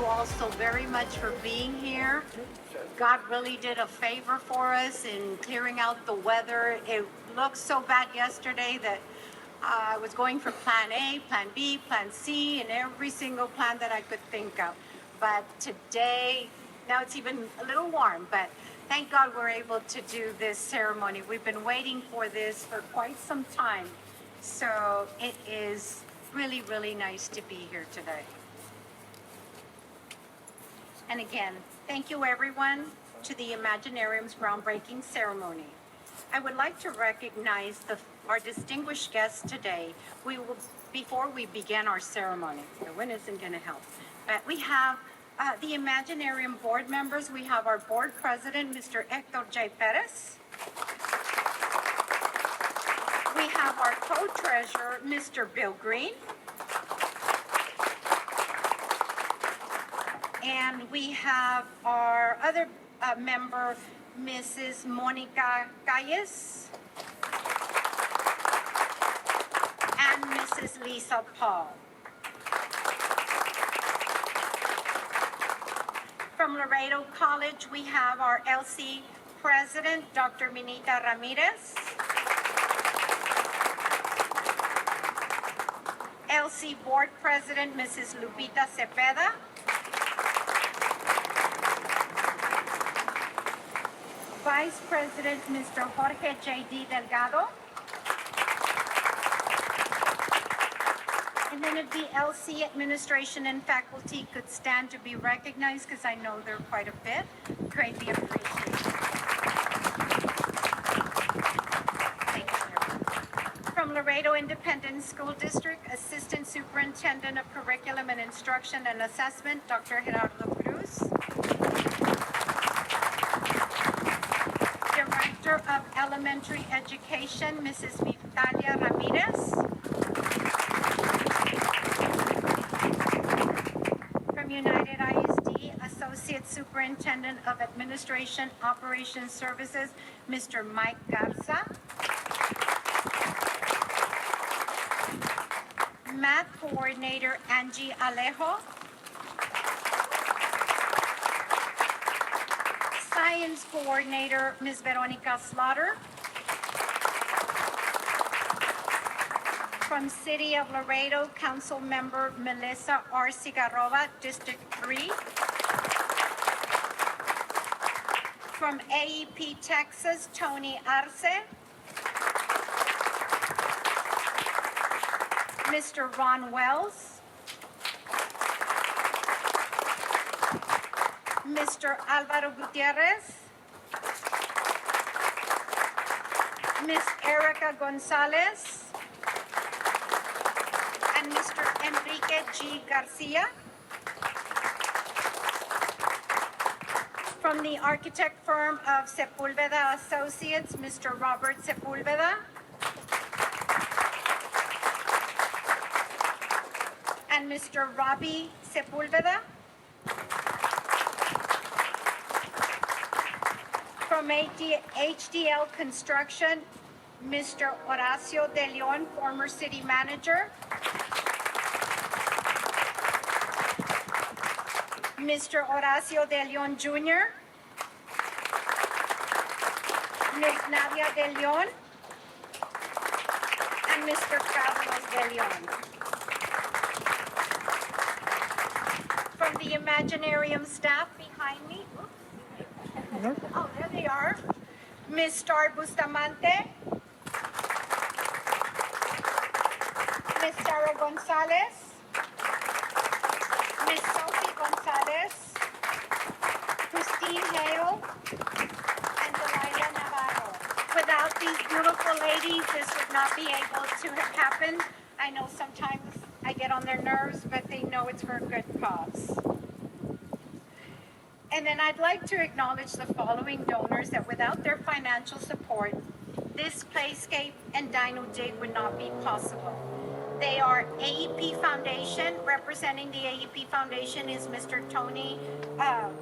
you all so very much for being here. God really did a favor for us in clearing out the weather. It looked so bad yesterday that I was going for plan A, plan B, plan C, and every single plan that I could think of. But today, now it's even a little warm, but thank God we're able to do this ceremony. We've been waiting for this for quite some time. So it is really, really nice to be here today. And again, thank you everyone to the Imaginarium's groundbreaking ceremony. I would like to recognize our distinguished guests today. Before we begin our ceremony, the wind isn't going to help, but we have the Imaginarium board members. We have our board president, Mr. Hector J. Perez. We have our co-treasurer, Mr. Bill Green. And we have our other member, Mrs. Monica Calles, and Mrs. Lisa Paul. From Laredo College, we have our LC president, Dr. Minita Ramirez. LC board president, Mrs. Lupita Cepeda. Vice President, Mr. Jorge J.D. Delgado. And then if the LC administration and faculty could stand to be recognized, because I know they're quite a bit, greatly appreciated. Thank you. From Laredo Independent School District, Assistant Superintendent of Curriculum and Instruction and Assessment, Dr. Gerardo Cruz. Director of Elementary Education, Mrs. Vitalia Ramirez. From United ISD, Associate Superintendent of Administration Operations Services, Mr. Mike Garza. Math Coordinator, Angie Alejo. Science Coordinator, Ms. Veronica Slaughter. From City of Laredo, Council Member Melissa R. Cigarrova, District 3. From AEP Texas, Tony Arce. Mr. Ron Wells. Mr. Alvaro Gutierrez, Ms. Erica Gonzalez, and Mr. Enrique G. Garcia. From the architect firm of Sepulveda Associates, Mr. Robert Sepulveda, and Mr. Robbie Sepulveda. From HDL Construction, Mr. Horacio De Leon, former city manager. Mr. Horacio De Leon Jr. Ms. Nadia De Leon. And Mr. Carlos De Leon. From the Imaginarium staff behind me. Oh, there they are. Ms. Star Bustamante. Ms. Sarah Gonzalez. Ms. Sophie Gonzalez. Christine Hale. And Delilah Navarro. Without these beautiful ladies, this would not be able to have happened. I know sometimes I get on their nerves, but they know it's for a good cause. And then I'd like to acknowledge the following donors that without their financial support, this playscape and Dino Dig would not be possible. They are AEP Foundation. Representing the AEP Foundation is Mr. Tony Arce.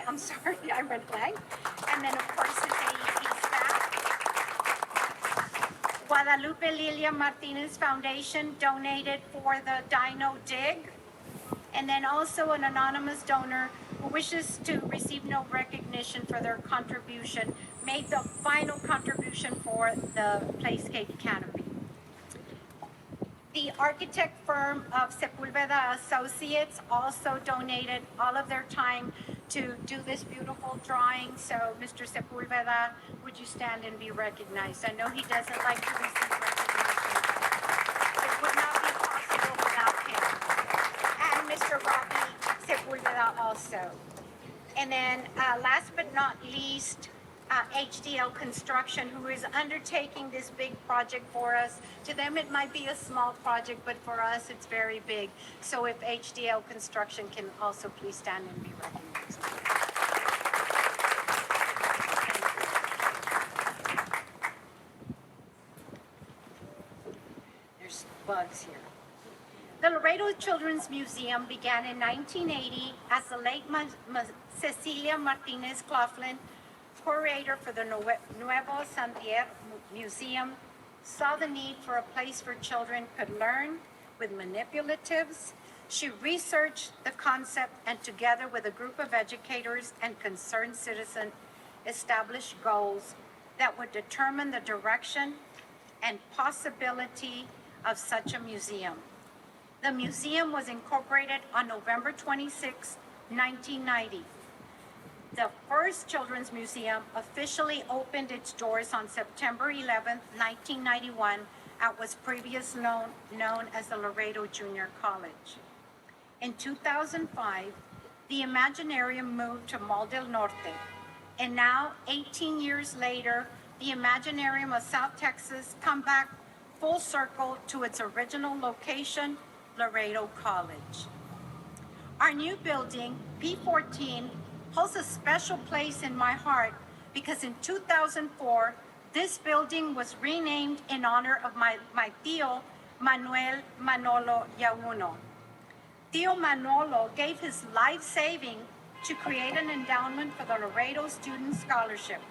I'm sorry, I went blank. And then of course his AEP staff. Guadalupe Lilia Martinez Foundation donated for the Dino Dig. And then also an anonymous donor who wishes to receive no recognition for their contribution made the final contribution for the Playscape canopy. The architect firm of Sepulveda Associates also donated all of their time to do this beautiful drawing. So, Mr. Sepulveda, would you stand and be recognized? I know he doesn't like to receive recognition, but it would not be possible without him. And Mr. Robbie Sepulveda also. And then last but not least, HDL Construction, who is undertaking this big project for us. To them, it might be a small project, but for us, it's very big. So if HDL Construction can also please stand and be recognized. There's bugs here. The Laredo Children's Museum began in 1980 as the late Cecilia Martinez Cloughlin, curator for the Nuevo Santier Museum, saw the need for a place where children could learn with manipulatives. She researched the concept and together with a group of educators and concerned citizens established goals that would determine the direction and possibility of such a museum. The museum was incorporated on November 26, 1990. The first children's museum officially opened its doors on September 11, 1991, at what was previously known as the Laredo Junior College. In 2005, the Imaginarium moved to Mall del Norte, and now, 18 years later, the Imaginarium of South Texas come back full circle to its original location, Laredo College. Our new building, P14, holds a special place in my heart because in 2004, this building was renamed in honor of my tío, Manuel Manolo Yaguno. Tío Manolo gave his life saving to create an endowment for the Laredo Student Scholarship.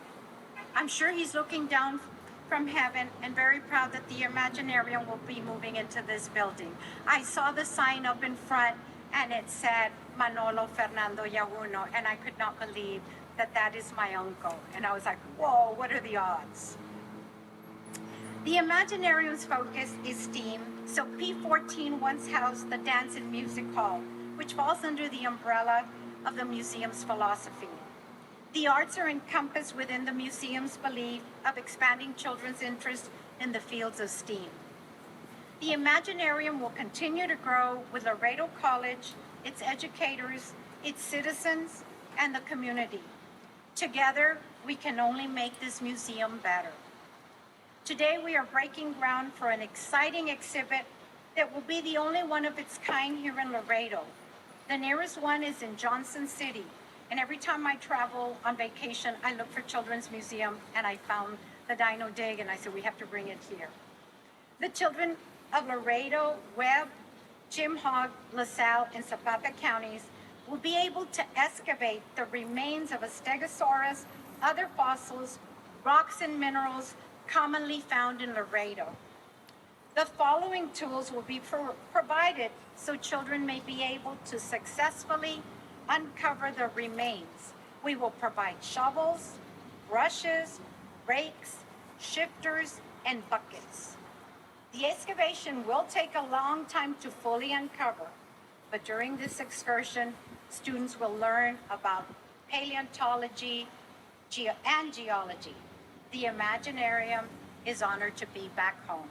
I'm sure he's looking down from heaven and very proud that the Imaginarium will be moving into this building. I saw the sign up in front and it said Manolo Fernando Yaguno, and I could not believe that that is my uncle. And I was like, whoa, what are the odds? The Imaginarium's focus is STEAM, so P14 once housed the Dance and Music Hall, which falls under the umbrella of the museum's philosophy. The arts are encompassed within the museum's belief of expanding children's interest in the fields of STEAM. The Imaginarium will continue to grow with Laredo College, its educators, its citizens, and the community. Together, we can only make this museum better. Today, we are breaking ground for an exciting exhibit that will be the only one of its kind here in Laredo. The nearest one is in Johnson City, and every time I travel on vacation, I look for Children's Museum, and I found the Dino Dig, and I said, we have to bring it here. The children of Laredo, Webb, Jim Hogg, LaSalle, and Zapata counties will be able to excavate the remains of a Stegosaurus, other fossils, rocks, and minerals commonly found in Laredo. The following tools will be provided so children may be able to successfully uncover the remains. We will provide shovels, brushes, rakes, shifters, and buckets. The excavation will take a long time to fully uncover, but during this excursion, students will learn about paleontology and geology. The Imaginarium is honored to be back home.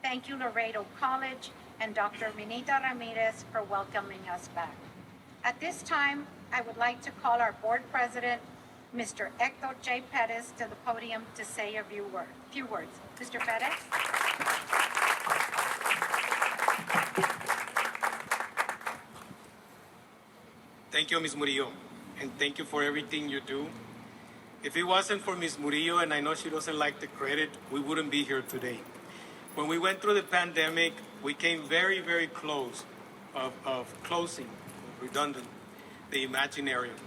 Thank you, Laredo College and Dr. Minita Ramirez for welcoming us back. At this time, I would like to call our board president, Mr. Hector J. Perez, to the podium to say a few words. Mr. Perez? Thank you, Ms. Murillo, and thank you for everything you do. If it wasn't for Ms. Murillo, and I know she doesn't like the credit, we wouldn't be here today. When we went through the pandemic, we came very, very close of closing, redundant, the Imaginarium.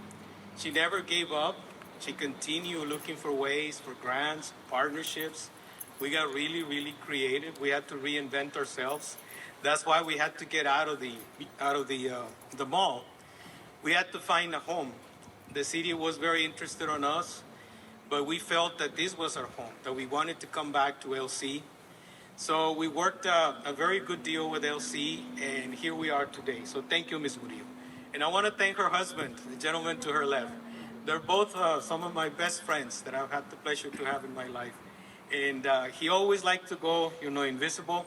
She never gave up. She continued looking for ways, for grants, partnerships. We got really, really creative. We had to reinvent ourselves. That's why we had to get out of the mall. We had to find a home. The city was very interested on us, but we felt that this was our home, that we wanted to come back to LC. So we worked a very good deal with LC, and here we are today. So thank you, Ms. Murillo. And I want to thank her husband, the gentleman to her left. They're both some of my best friends that I've had the pleasure to have in my life. And he always liked to go, invisible,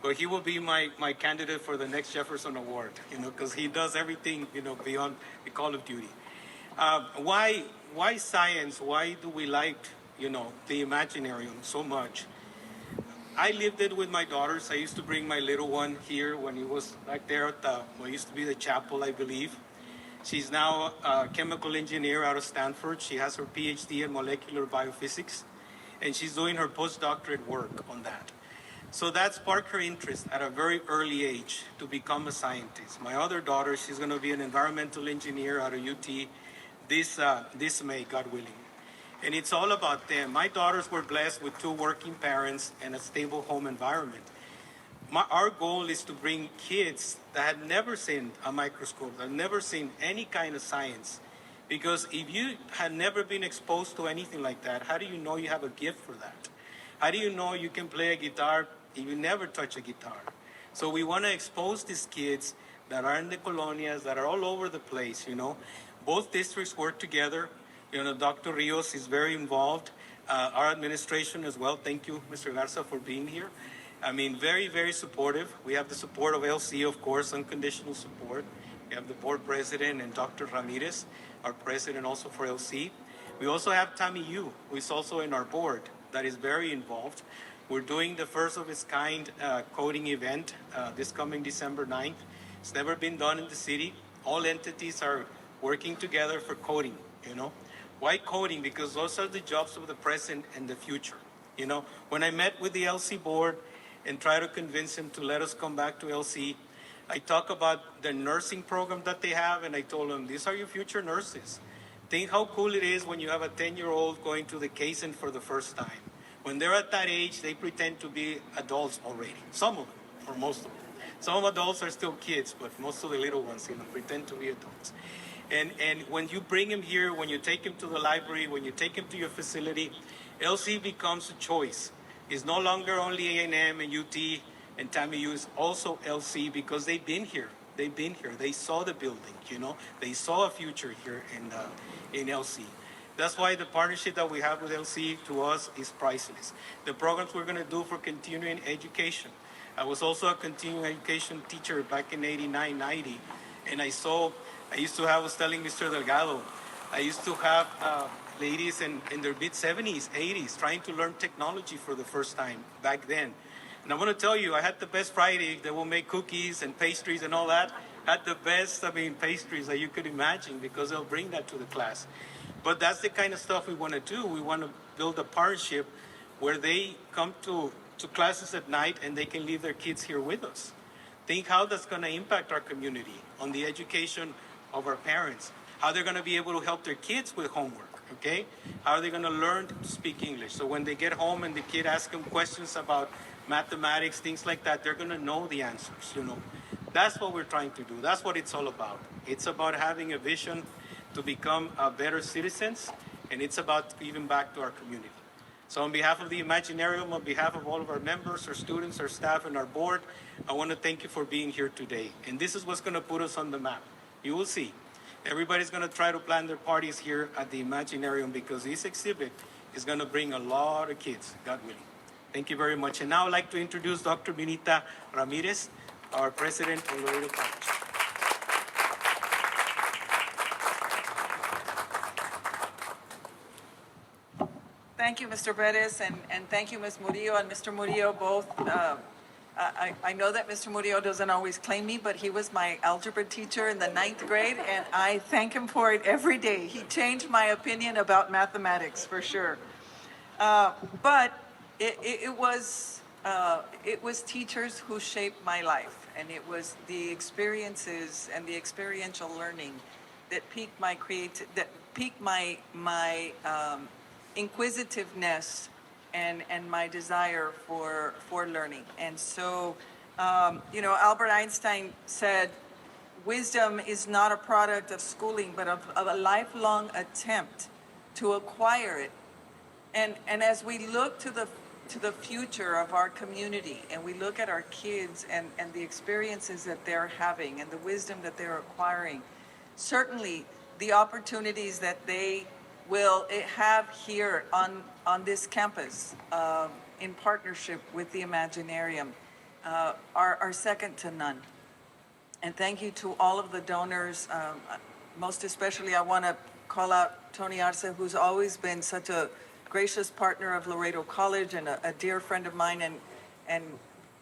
but he will be my candidate for the next Jefferson Award, because he does everything, beyond the call of duty. Why science? Why do we like, the Imaginarium so much? I lived it with my daughters. I used to bring my little one here when he was back there at what used to be the chapel, I believe. She's now a chemical engineer out of Stanford. She has her PhD in molecular biophysics, and she's doing her postdoctorate work on that. So that sparked her interest at a very early age to become a scientist. My other daughter, she's going to be an environmental engineer out of UT this May, God willing. And it's all about them. My daughters were blessed with 2 working parents and a stable home environment. Our goal is to bring kids that had never seen a microscope, that had never seen any kind of science. Because if you had never been exposed to anything like that, how do you know you have a gift for that? How do you know you can play a guitar if you never touch a guitar? So we want to expose these kids that are in the colonias, that are all over the place, Both districts work together. Dr. Rios is very involved. Our administration as well. Thank you, Mr. Garza, for being here. I mean, very, very supportive. We have the support of LC, of course, unconditional support. We have the board president and Dr. Ramirez, our president also for LC. We also have Tammy Yu, who is also in our board, that is very involved. We're doing the first of its kind coding event this coming December 9th. It's never been done in the city. All entities are working together for coding, Why coding? Because those are the jobs of the present and the future. When I met with the LC board and tried to convince them to let us come back to LC, I talk about the nursing program that they have, and I told them, these are your future nurses. Think how cool it is when you have a 10-year-old going to the Kaizen for the first time. When they're at that age, they pretend to be adults already. Some of them, or most of them. Some adults are still kids, but most of the little ones, pretend to be adults. And when you bring him here, when you take him to the library, when you take him to your facility, LC becomes a choice. It's no longer only A&M and UT and Tammy U, is also LC because they've been here. They've been here. They saw the building, They saw a future here in LC. That's why the partnership that we have with LC to us is priceless. The programs we're going to do for continuing education. I was also a continuing education teacher back in 89, 90, and I was telling Mr. Delgado, I used to have ladies in their mid-70s, 80s, trying to learn technology for the first time back then. And I want to tell you, I had the best Friday. They will make cookies and pastries and all that. Had the best, pastries that you could imagine because they'll bring that to the class. But that's the kind of stuff we want to do. We want to build a partnership where they come to classes at night and they can leave their kids here with us. Think how that's going to impact our community on the education of our parents, how they're going to be able to help their kids with homework, okay? How are they going to learn to speak English? So when they get home and the kid asks them questions about mathematics, things like that, they're going to know the answers, That's what we're trying to do. That's what it's all about. It's about having a vision to become better citizens, and it's about giving back to our community. So on behalf of the Imaginarium, on behalf of all of our members, our students, our staff, and our board, I want to thank you for being here today. And this is what's going to put us on the map. You will see. Everybody's going to try to plan their parties here at the Imaginarium because this exhibit is going to bring a lot of kids, God willing. Thank you very much. And now I'd like to introduce Dr. Benita Ramirez, our president of Laredo College. Thank you, Mr. Perez, and thank you, Ms. Murillo and Mr. Murillo, both. I know that Mr. Murillo doesn't always claim me, but he was my algebra teacher in the 9th grade, and I thank him for it every day. He changed my opinion about mathematics, for sure. But it was teachers who shaped my life, and it was the experiences and the experiential learning that piqued my inquisitiveness and my desire for learning. And so Albert Einstein said, wisdom is not a product of schooling, but of a lifelong attempt to acquire it. And as we look to the future of our community, and we look at our kids and the experiences that they're having and the wisdom that they're acquiring, certainly the opportunities that they will have here on this campus in partnership with the Imaginarium are second to none. And thank you to all of the donors. Most especially, I want to call out Tony Arce, who's always been such a gracious partner of Laredo College and a dear friend of mine and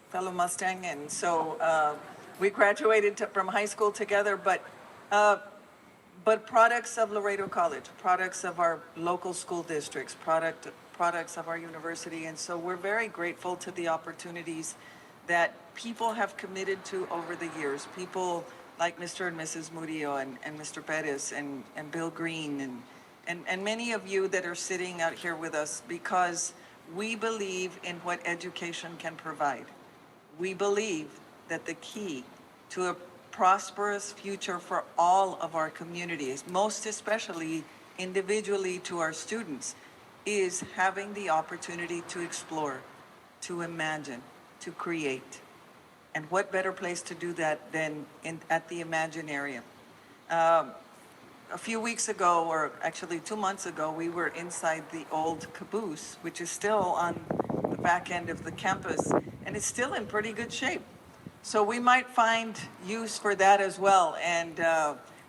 fellow Mustang. And so we graduated from high school together, but products of Laredo College, products of our local school districts, products of our university. And so we're very grateful to the opportunities that people have committed to over the years. People like Mr. and Mrs. Murillo and Mr. Perez and Bill Green and many of you that are sitting out here with us, because we believe in what education can provide. We believe that the key to a prosperous future for all of our communities, most especially individually to our students, is having the opportunity to explore, to imagine, to create. And what better place to do that than at the Imaginarium? A few weeks ago, or actually 2 months ago, we were inside the old caboose, which is still on the back end of the campus, and it's still in pretty good shape. So we might find use for that as well, and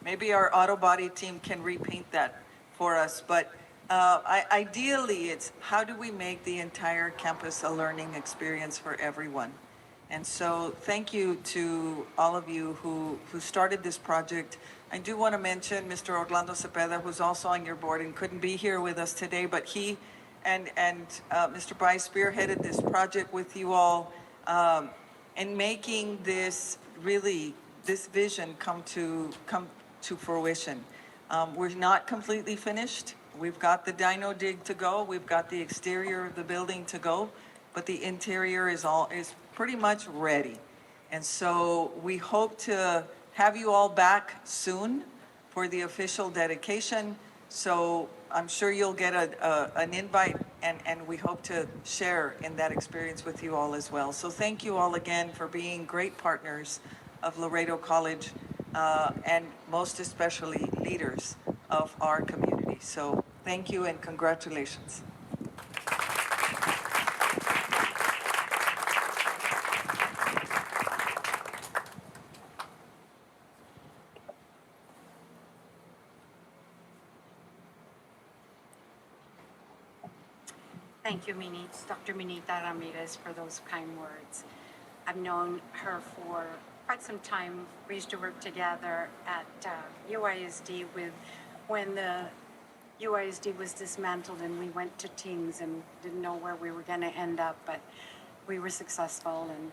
maybe our auto body team can repaint that for us. But ideally, it's how do we make the entire campus a learning experience for everyone? And so thank you to all of you who started this project. I do want to mention Mr. Orlando Cepeda, who's also on your board and couldn't be here with us today, but he and Mr. Bryce spearheaded this project with you all and making this vision come to fruition. We're not completely finished. We've got the dino dig to go. We've got the exterior of the building to go, but the interior is pretty much ready. And so we hope to have you all back soon for the official dedication. So I'm sure you'll get an invite, and we hope to share in that experience with you all as well. So thank you all again for being great partners of Laredo College, and most especially leaders of our community. So thank you and congratulations. Thank you, Dr. Minita Ramirez, for those kind words. I've known her for quite some time. We used to work together at UISD when the UISD was dismantled, and we went to teams and didn't know where we were going to end up, but we were successful. And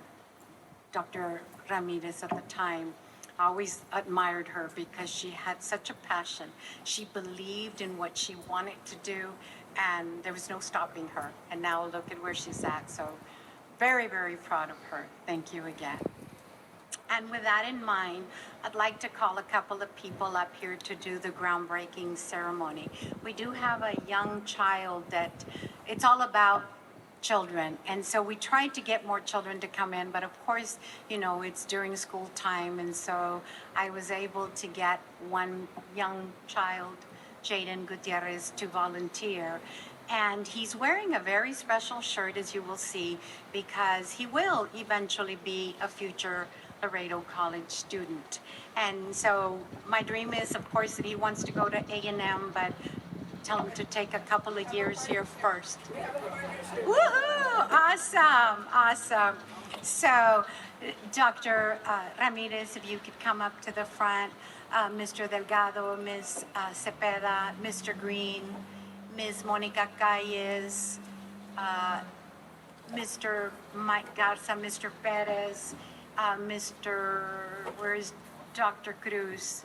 Dr. Ramirez at the time, I always admired her because she had such a passion. She believed in what she wanted to do, and there was no stopping her. And now look at where she's at. So very, very proud of her. Thank you again. And with that in mind, I'd like to call a couple of people up here to do the groundbreaking ceremony. We do have a young child that it's all about children. And so we tried to get more children to come in, but of course, it's during school time. And so I was able to get one young child, Jaden Gutierrez, to volunteer. And he's wearing a very special shirt, as you will see, because he will eventually be a future Laredo College student. And so my dream is, of course, that he wants to go to A&M, but tell him to take a couple of years here first. Woohoo! Awesome, awesome. So, Dr. Ramirez, if you could come up to the front, Mr. Delgado, Ms. Cepeda, Mr. Green, Ms. Monica Calles, Mr. Mike Garza, Mr. Perez, where's Dr. Cruz,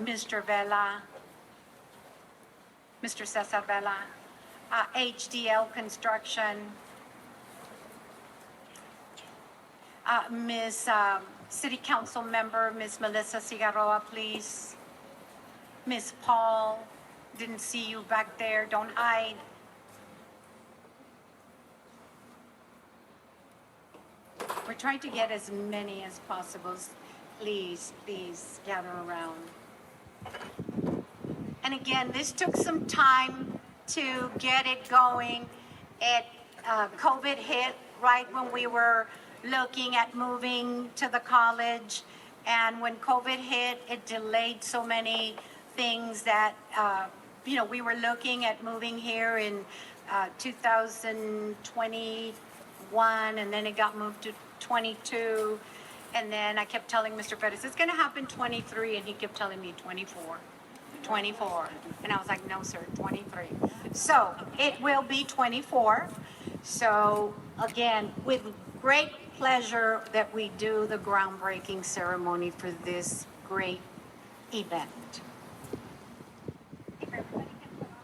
Mr. Vela, Mr. Cesar Vela, HDL Construction, Ms. City Council Member, Ms. Melissa Cigarroa, please. Ms. Paul, didn't see you back there, don't hide. We're trying to get as many as possible. Please, please gather around. And again, this took some time to get it going. COVID hit right when we were looking at moving to the college. And when COVID hit, it delayed so many things that, we were looking at moving here in 2021, and then it got moved to 22. And then I kept telling Mr. Pettis, it's going to happen 23, and he kept telling me 24. 24. And I was like, no, sir, 23. So it will be 24. So again, with great pleasure that we do the groundbreaking ceremony for this great event. If everybody can put on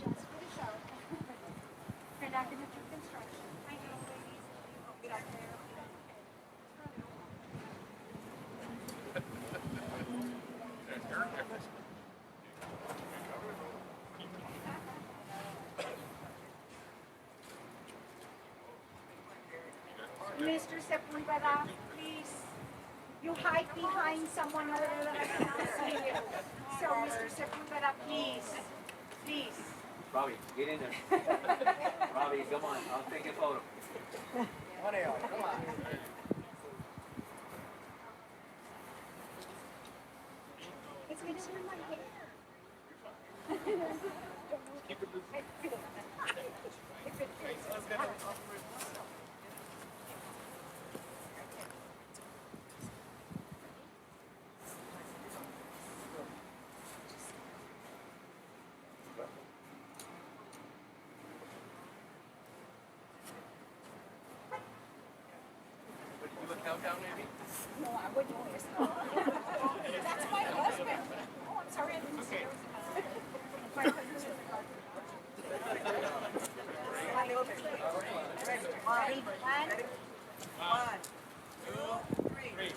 just for the show. They're not going to do construction. I know, ladies, you go back there. Mr. Sepulveda, please. You hide behind someone over there that I cannot see you. So, Mr. Sepulveda, please. Please. Robbie, get in there. Robbie, come on. I'll take a photo. Come on. It's going to be my hair. Countdown, maybe? No, I wouldn't want this. That's my husband. Oh, I'm sorry, I didn't see it. My husband is a One, two, three.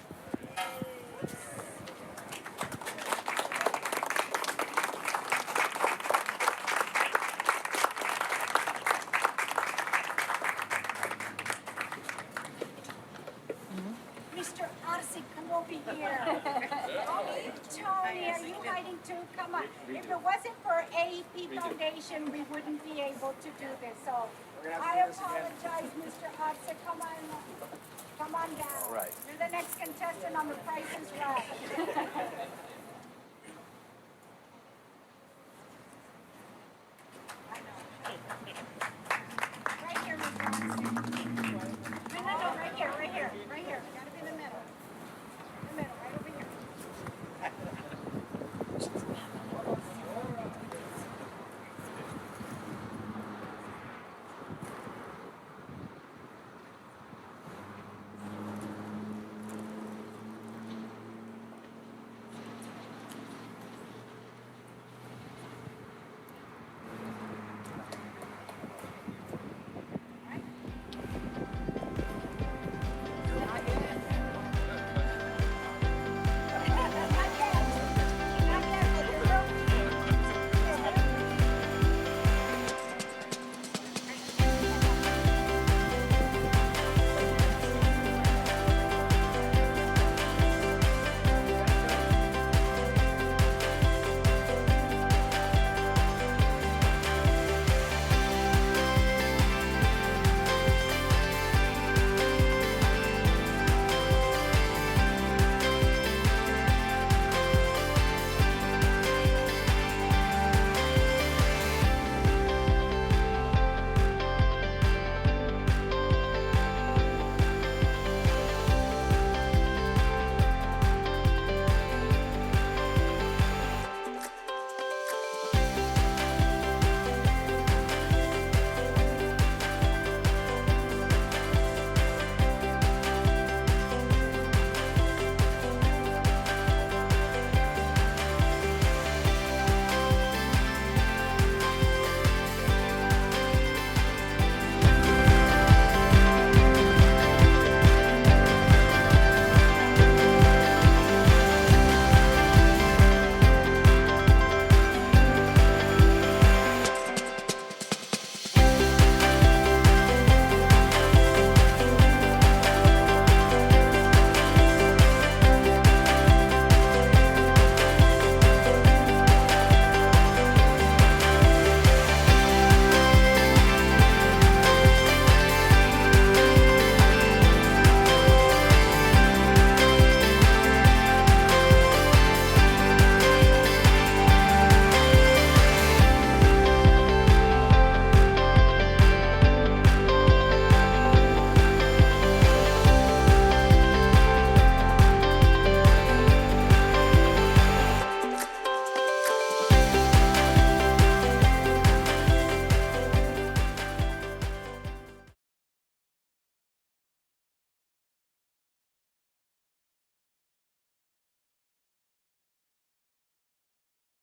Mr. Arce, come over here. Tony, are you hiding too? Come on. If it wasn't for AEP Foundation, we wouldn't be able to do this. So I apologize, Mr. Arce. Come on down. All right. You're the next contestant on The Price is Right.